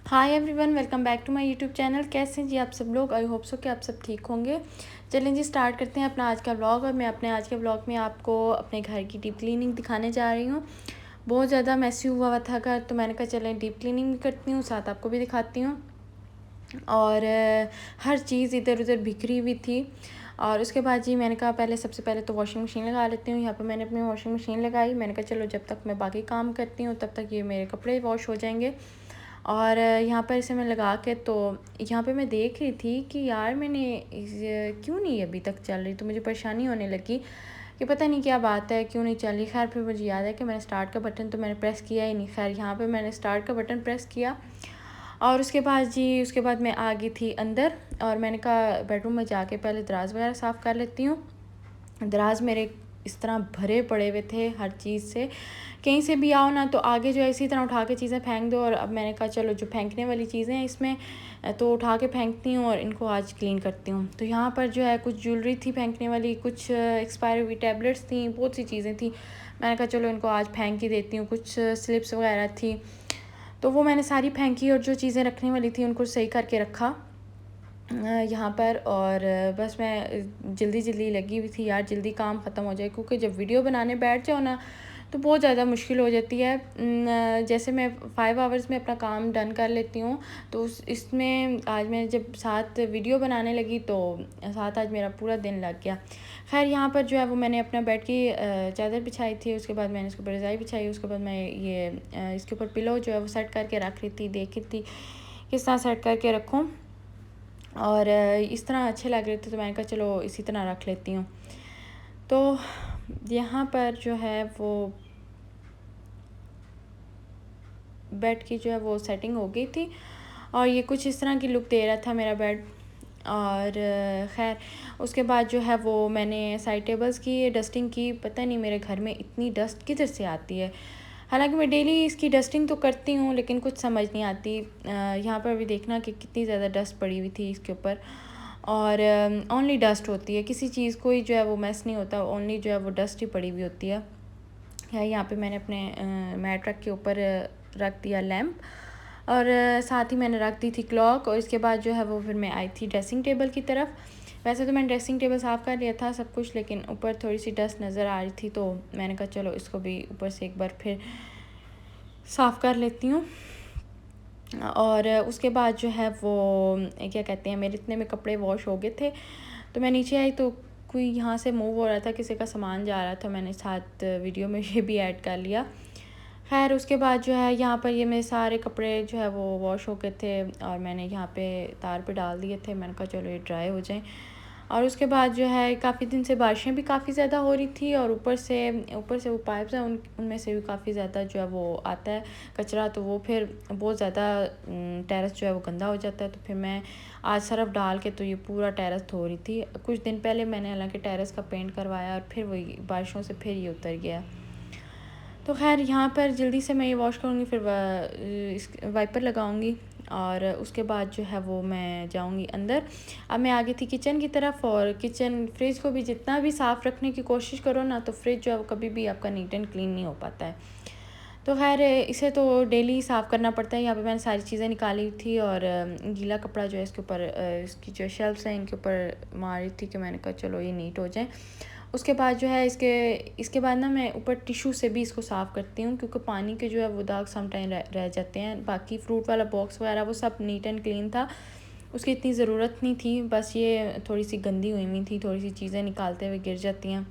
Hi everyone, welcome back to my YouTube channel. कैसे हैं जी आप सब लोग? आई होप सो कि आप सब ठीक होंगे। चलें जी, स्टार्ट करते हैं अपना आज का व्लॉग। और मैं अपने आज के व्लॉग में आपको अपने घर की डीप क्लीनिंग दिखाने जा रही हूँ। बहुत ज़्यादा मैसी हुआ था घर, तो मैंने कहा चलें डीप क्लीनिंग भी करती हूँ, साथ आपको भी दिखाती हूँ। और हर चीज़ इधर उधर बिखरी हुई थी। और उसके बाद जी मैंने कहा सबसे पहले तो वॉशिंग मशीन लगा लेती हूँ। यहाँ पे मैंने अपनी वॉशिंग मशीन लगाई। मैंने कहा चलो जब तक मैं बाकी काम करती हूँ तब तक ये मेरे कपड़े वॉश हो जाएंगे। और यहाँ पर इसे मैं लगा के, तो यहाँ पे मैं देख रही थी कि यार मैंने क्यों नहीं अभी तक चल रही, तो मुझे परेशानी होने लगी कि पता नहीं क्या बात है, क्यों नहीं चल रही। खैर फिर मुझे याद है कि मैंने स्टार्ट का बटन तो मैंने प्रेस किया ही नहीं। खैर यहाँ पे मैंने स्टार्ट का बटन प्रेस किया और उसके बाद मैं आ गई थी अंदर। और मैंने कहा बेडरूम में जाके पहले दराज वगैरह साफ़ कर लेती हूँ। दराज मेरे इस तरह भरे पड़े हुए थे हर चीज़ से, कहीं से भी आओ ना तो आगे जो है इसी तरह उठा के चीज़ें फेंक दो। और अब मैंने कहा चलो जो फेंकने वाली चीज़ें हैं इसमें तो उठा के फेंकती हूँ और इनको आज क्लीन करती हूँ। तो यहाँ पर जो है कुछ ज्वेलरी थी फेंकने वाली, कुछ एक्सपायर हुई टैबलेट्स थी, बहुत सी चीज़ें थी। मैंने कहा चलो इनको आज फेंक ही देती हूँ। कुछ स्लिप्स वगैरह थी तो वो मैंने सारी फेंकी और जो चीज़ें रखने वाली थी उनको सही करके रखा यहाँ पर। और बस मैं जल्दी जल्दी लगी हुई थी यार, जल्दी काम ख़त्म हो जाए, क्योंकि जब वीडियो बनाने बैठ जाओ ना तो बहुत ज़्यादा मुश्किल हो जाती है। जैसे मैं 5 आवर्स में अपना काम डन कर लेती हूँ, तो इसमें आज मैं जब 7 वीडियो बनाने लगी तो 7 आज मेरा पूरा दिन लग गया। खैर यहाँ पर जो है वो मैंने अपना बेड की चादर बिछाई थी, उसके बाद मैंने इसके ऊपर रज़ाई बिछाई, उसके बाद मैं ये इसके ऊपर पिलो जो है वो सेट करके रख रही थी, देख रही थी किस तरह सेट करके रखूँ। और इस तरह अच्छे लग रहे थे तो मैंने कहा चलो इसी तरह रख लेती हूँ। तो यहाँ पर जो है वो बेड की जो है वो सेटिंग हो गई थी और ये कुछ इस तरह की लुक दे रहा था मेरा बेड। और खैर उसके बाद जो है वो मैंने साइड टेबल्स की डस्टिंग की। पता नहीं मेरे घर में इतनी डस्ट किधर से आती है, हालांकि मैं डेली इसकी डस्टिंग तो करती हूँ लेकिन कुछ समझ नहीं आती। यहाँ पर भी देखना कि कितनी ज़्यादा डस्ट पड़ी हुई थी इसके ऊपर। और ओनली डस्ट होती है, किसी चीज़ कोई जो है वो मैस नहीं होता, ओनली जो है वो डस्ट ही पड़ी हुई होती है। यहाँ पे मैंने अपने मैट रख के ऊपर रख दिया लैम्प और साथ ही मैंने रख दी थी क्लॉक। और इसके बाद जो है वो फिर मैं आई थी ड्रेसिंग टेबल की तरफ। वैसे तो मैंने ड्रेसिंग टेबल साफ़ कर लिया था सब कुछ, लेकिन ऊपर थोड़ी सी डस्ट नज़र आ रही थी तो मैंने कहा चलो इसको भी ऊपर से एक बार फिर साफ़ कर लेती हूँ। और उसके बाद जो है वो क्या कहते हैं, मेरे इतने में कपड़े वॉश हो गए थे तो मैं नीचे आई तो कोई यहाँ से मूव हो रहा था, किसी का सामान जा रहा था, मैंने साथ वीडियो में ये भी ऐड कर लिया। खैर उसके बाद जो है यहाँ पर ये मेरे सारे कपड़े जो है वो वॉश हो गए थे और मैंने यहाँ पे तार पे डाल दिए थे। मैंने कहा चलो ये ड्राई हो जाएं। और उसके बाद जो है काफ़ी दिन से बारिशें भी काफ़ी ज़्यादा हो रही थी और ऊपर से वो पाइप्स हैं उनमें से भी काफ़ी ज़्यादा जो है वो आता है कचरा, तो वो फिर बहुत ज़्यादा टेरेस जो है वो गंदा हो जाता है। तो फिर मैं आज सर्फ डाल के तो ये पूरा टेरेस धो रही थी। कुछ दिन पहले मैंने हालांकि टेरेस का पेंट करवाया और फिर वही बारिशों से फिर ये उतर गया। तो खैर यहाँ पर जल्दी से मैं ये वॉश करूँगी, फिर इस वाइपर लगाऊँगी और उसके बाद जो है वो मैं जाऊँगी अंदर। अब मैं आ गई थी किचन की तरफ। और किचन फ्रिज को भी जितना भी साफ़ रखने की कोशिश करो ना तो फ्रिज जो है वो कभी भी आपका नीट एंड क्लीन नहीं हो पाता है। तो खैर इसे तो डेली साफ़ करना पड़ता है। यहाँ पे मैंने सारी चीज़ें निकाली थी और गीला कपड़ा जो है इसके ऊपर इसकी जो शेल्फ्स हैं इनके ऊपर मार रही थी कि मैंने कहा चलो ये नीट हो जाए। उसके बाद जो है इसके बाद ना मैं ऊपर टिशू से भी इसको साफ़ करती हूँ, क्योंकि पानी के जो है वो दाग सम टाइम रह जाते हैं। बाकी फ्रूट वाला बॉक्स वगैरह वो सब नीट एंड क्लीन था, उसकी इतनी ज़रूरत नहीं थी, बस ये थोड़ी सी गंदी हुई हुई थी, थोड़ी सी चीज़ें निकालते हुए गिर जाती हैं।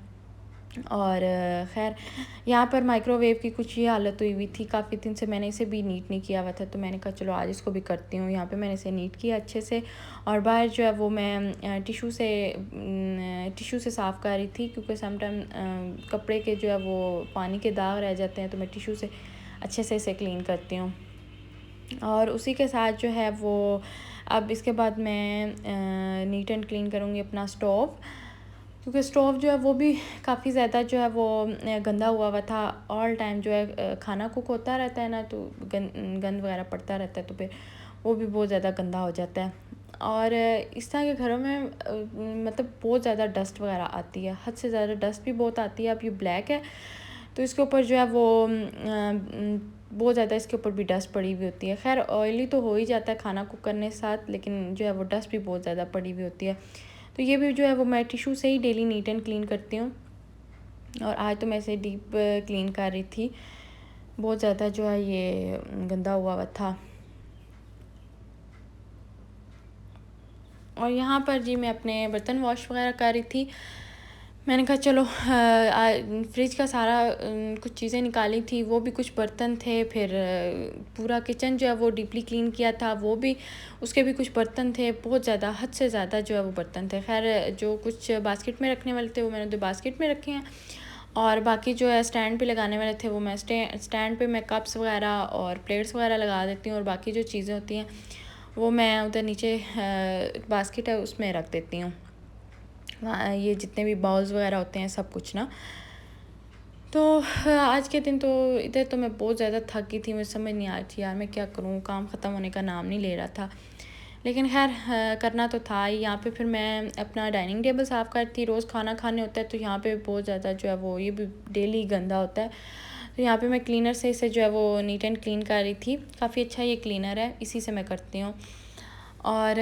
और खैर यहाँ पर माइक्रोवेव की कुछ ये हालत हुई हुई थी, काफ़ी दिन से मैंने इसे भी नीट नहीं किया हुआ था, तो मैंने कहा चलो आज इसको भी करती हूँ। यहाँ पे मैंने इसे नीट किया अच्छे से और बाहर जो है वो मैं टिशू से साफ़ कर रही थी, क्योंकि समटाइम कपड़े के जो है वो पानी के दाग रह जाते हैं, तो मैं टिशू से अच्छे से इसे क्लीन करती हूँ। और उसी के साथ जो है वो अब इसके बाद मैं नीट एंड क्लीन करूँगी अपना स्टोव, क्योंकि स्टोव जो है वो भी काफ़ी ज़्यादा जो है वो गंदा हुआ था। ऑल टाइम जो है खाना कुक होता रहता है ना, तो गंद वगैरह पड़ता रहता है, तो फिर वो भी बहुत ज़्यादा गंदा हो जाता है। और इस तरह के घरों में मतलब बहुत ज़्यादा डस्ट वगैरह आती है, हद से ज़्यादा डस्ट भी बहुत आती है। अब ये ब्लैक है तो इसके ऊपर जो है वो बहुत ज़्यादा इसके ऊपर भी डस्ट पड़ी हुई होती है। खैर ऑयली तो हो ही जाता है खाना कुक करने के साथ, लेकिन जो है वो डस्ट भी बहुत ज़्यादा पड़ी हुई होती है। तो ये भी जो है वो मैं टिशू से ही डेली नीट एंड क्लीन करती हूँ। और आज तो मैं इसे डीप क्लीन कर रही थी, बहुत ज़्यादा जो है ये गंदा हुआ था। और यहाँ पर जी मैं अपने बर्तन वॉश वगैरह कर रही थी। मैंने कहा चलो फ्रिज का सारा कुछ चीज़ें निकाली थी, वो भी कुछ बर्तन थे, फिर पूरा किचन जो है वो डीपली क्लीन किया था, वो भी उसके भी कुछ बर्तन थे, बहुत ज़्यादा हद से ज़्यादा जो है वो बर्तन थे। खैर जो कुछ बास्केट में रखने वाले थे वो मैंने 2 बास्केट में रखे हैं, और बाकी जो है स्टैंड पे लगाने वाले थे वो मैं स्टैंड पे मैं कप्स वगैरह और प्लेट्स वगैरह लगा देती हूँ, और बाकी जो चीज़ें होती हैं वो मैं उधर नीचे बास्केट है उसमें रख देती हूँ। ये जितने भी बाउल्स वगैरह होते हैं सब कुछ ना। तो आज के दिन तो इधर तो मैं बहुत ज़्यादा थक गई थी, मुझे समझ नहीं आ रही थी यार मैं क्या करूँ, काम ख़त्म होने का नाम नहीं ले रहा था, लेकिन खैर करना तो था ही। यहाँ पे फिर मैं अपना डाइनिंग टेबल साफ़ करती, रोज़ खाना खाने होता है तो यहाँ पे बहुत ज़्यादा जो है वो ये भी डेली गंदा होता है, तो यहाँ पे मैं क्लीनर से इसे जो है वो नीट एंड क्लीन कर रही थी। काफ़ी अच्छा ये क्लीनर है, इसी से मैं करती हूँ। और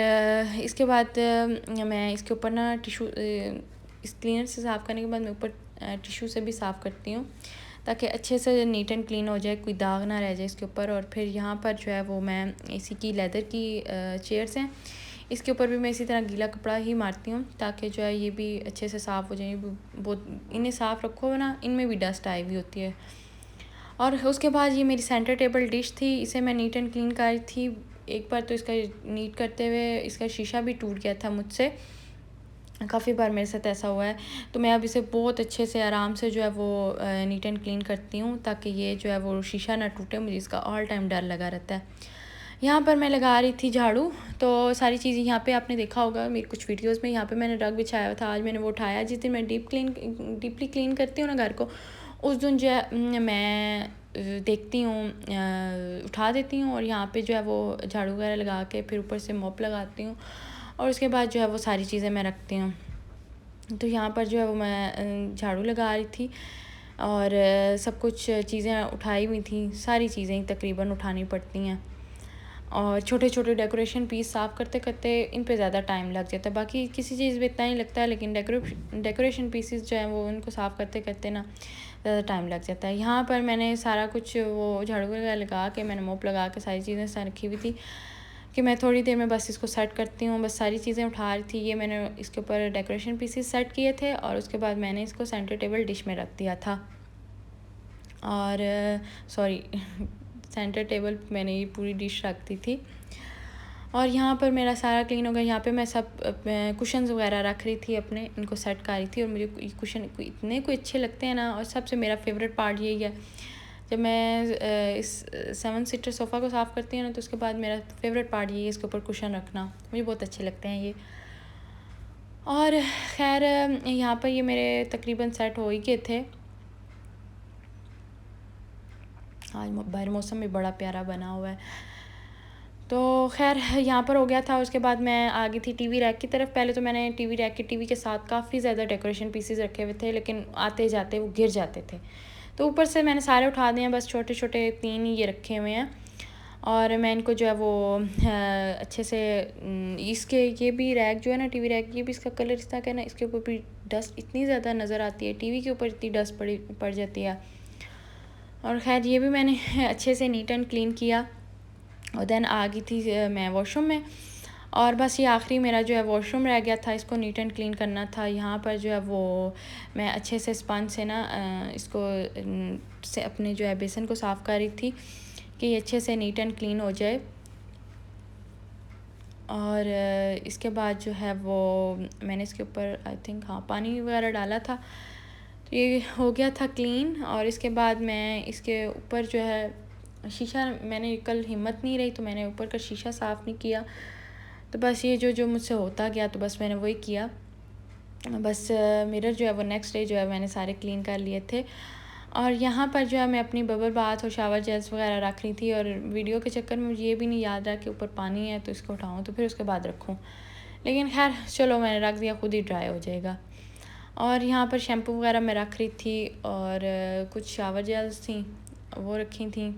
इसके बाद मैं इसके ऊपर ना टिशू इस क्लीनर से साफ़ करने के बाद मैं ऊपर टिशू से भी साफ़ करती हूँ, ताकि अच्छे से नीट एंड क्लीन हो जाए, कोई दाग ना रह जाए इसके ऊपर। और फिर यहाँ पर जो है वो मैं इसी की लेदर की चेयर्स हैं, इसके ऊपर भी मैं इसी तरह गीला कपड़ा ही मारती हूँ, ताकि जो है ये भी अच्छे से साफ़ हो जाए। बहुत इन्हें साफ़ रखो ना, इनमें भी डस्ट आई हुई होती है। और उसके बाद ये मेरी सेंटर टेबल डिश थी, इसे मैं नीट एंड क्लीन कर रही थी। एक बार तो इसका नीट करते हुए इसका शीशा भी टूट गया था मुझसे, काफ़ी बार मेरे साथ ऐसा हुआ है। तो मैं अब इसे बहुत अच्छे से आराम से जो है वो नीट एंड क्लीन करती हूँ, ताकि ये जो है वो शीशा ना टूटे, मुझे इसका ऑल टाइम डर लगा रहता है। यहाँ पर मैं लगा रही थी झाड़ू, तो सारी चीज़ें यहाँ पे आपने देखा होगा मेरी कुछ वीडियोस में, यहाँ पे मैंने रग बिछाया हुआ था, आज मैंने वो उठाया। जिस दिन मैं डीपली क्लीन करती हूँ ना घर को, उस दिन जो है मैं देखती हूँ उठा देती हूँ, और यहाँ पे जो है वो झाड़ू वगैरह लगा के फिर ऊपर से मॉप लगाती हूँ, और उसके बाद जो है वो सारी चीज़ें मैं रखती हूँ। तो यहाँ पर जो है वो मैं झाड़ू लगा रही थी, और सब कुछ चीज़ें उठाई हुई थी, सारी चीज़ें तकरीबन उठानी पड़ती हैं। और छोटे छोटे डेकोरेशन पीस साफ़ करते करते इन पे ज़्यादा टाइम लग जाता है, बाकी किसी चीज़ में इतना ही लगता है, लेकिन डेकोरेशन पीसेस जो हैं वो उनको साफ़ करते करते ना ज़्यादा टाइम लग जाता है। यहाँ पर मैंने सारा कुछ वो झाड़ू वगैरह लगा के मैंने मोप लगा के सारी चीज़ें साथ रखी हुई थी, कि मैं थोड़ी देर में बस इसको सेट करती हूँ, बस सारी चीज़ें उठा रही थी। ये मैंने इसके ऊपर डेकोरेशन पीसेस सेट किए थे, और उसके बाद मैंने इसको सेंटर टेबल डिश में रख दिया था। और सॉरी सेंटर टेबल मैंने ये पूरी डिश रख दी थी। और यहाँ पर मेरा सारा क्लीन हो गया। यहाँ पे मैं सब कुशन्स वगैरह रख रही थी अपने, इनको सेट कर रही थी, और मुझे कुशन इतने को अच्छे लगते हैं ना। और सबसे मेरा फेवरेट पार्ट यही है, जब मैं इस 7 सीटर सोफ़ा को साफ़ करती हूँ ना, तो उसके बाद मेरा फेवरेट पार्ट यही है, इसके ऊपर कुशन रखना, मुझे बहुत अच्छे लगते हैं ये। और खैर यहाँ पर ये मेरे तकरीबन सेट हो ही गए थे। आज बाहर मौसम भी बड़ा प्यारा बना हुआ है। तो खैर यहाँ पर हो गया था। उसके बाद मैं आ गई थी टीवी रैक की तरफ। पहले तो मैंने टीवी के साथ काफ़ी ज़्यादा डेकोरेशन पीसेस रखे हुए थे, लेकिन आते जाते वो गिर जाते थे, तो ऊपर से मैंने सारे उठा दिए हैं, बस छोटे छोटे 3 ही ये रखे हुए हैं। और मैं इनको जो है वो अच्छे से इसके ये भी रैक जो है ना, टीवी रैक, ये भी इसका कलर इस तरह का है ना, इसके ऊपर भी डस्ट इतनी ज़्यादा नज़र आती है, टीवी के ऊपर इतनी डस्ट पड़ जाती है। और खैर ये भी मैंने अच्छे से नीट एंड क्लीन किया। और देन आ गई थी मैं वॉशरूम में, और बस ये आखिरी मेरा जो है वॉशरूम रह गया था, इसको नीट एंड क्लीन करना था। यहाँ पर जो है वो मैं अच्छे से स्पंज से ना इसको से अपने जो है बेसन को साफ़ कर रही थी, कि ये अच्छे से नीट एंड क्लीन हो जाए। और इसके बाद जो है वो मैंने इसके ऊपर आई थिंक पानी वगैरह डाला था, तो ये हो गया था क्लीन। और इसके बाद मैं इसके ऊपर जो है शीशा, मैंने कल हिम्मत नहीं रही तो मैंने ऊपर का शीशा साफ़ नहीं किया, तो बस ये जो मुझसे होता गया, तो बस मैंने वही किया। बस मिरर जो है वो नेक्स्ट डे जो है मैंने सारे क्लीन कर लिए थे। और यहाँ पर जो है मैं अपनी बबल बाथ और शावर जेल्स वगैरह रख रही थी, और वीडियो के चक्कर में मुझे ये भी नहीं याद रहा कि ऊपर पानी है तो इसको उठाऊँ, तो फिर उसके बाद रखूँ, लेकिन खैर चलो मैंने रख दिया, खुद ही ड्राई हो जाएगा। और यहाँ पर शैम्पू वगैरह मैं रख रही थी, और कुछ शावर जेल्स थी वो रखी थी।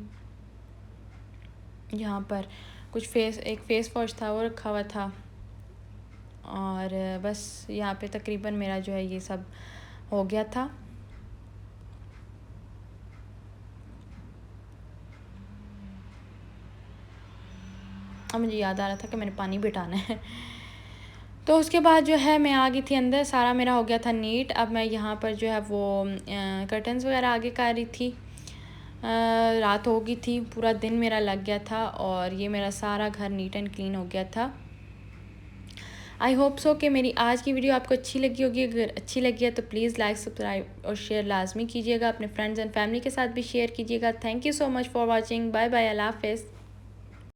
यहाँ पर कुछ एक फ़ेस वॉश था वो रखा हुआ था, और बस यहाँ पे तकरीबन मेरा जो है ये सब हो गया था। अब मुझे याद आ रहा था कि मैंने पानी बिठाना है। तो उसके बाद जो है मैं आ गई थी अंदर, सारा मेरा हो गया था नीट। अब मैं यहाँ पर जो है वो कर्टन्स वगैरह आगे कर रही थी। रात हो गई थी, पूरा दिन मेरा लग गया था और ये मेरा सारा घर नीट एंड क्लीन हो गया था। आई होप सो कि मेरी आज की वीडियो आपको अच्छी लगी होगी। अगर अच्छी लगी है तो प्लीज़ लाइक, सब्सक्राइब और शेयर लाजमी कीजिएगा। अपने फ्रेंड्स एंड फैमिली के साथ भी शेयर कीजिएगा। Thank you so much for watching. Bye bye, अल्लाह हाफ़िज़।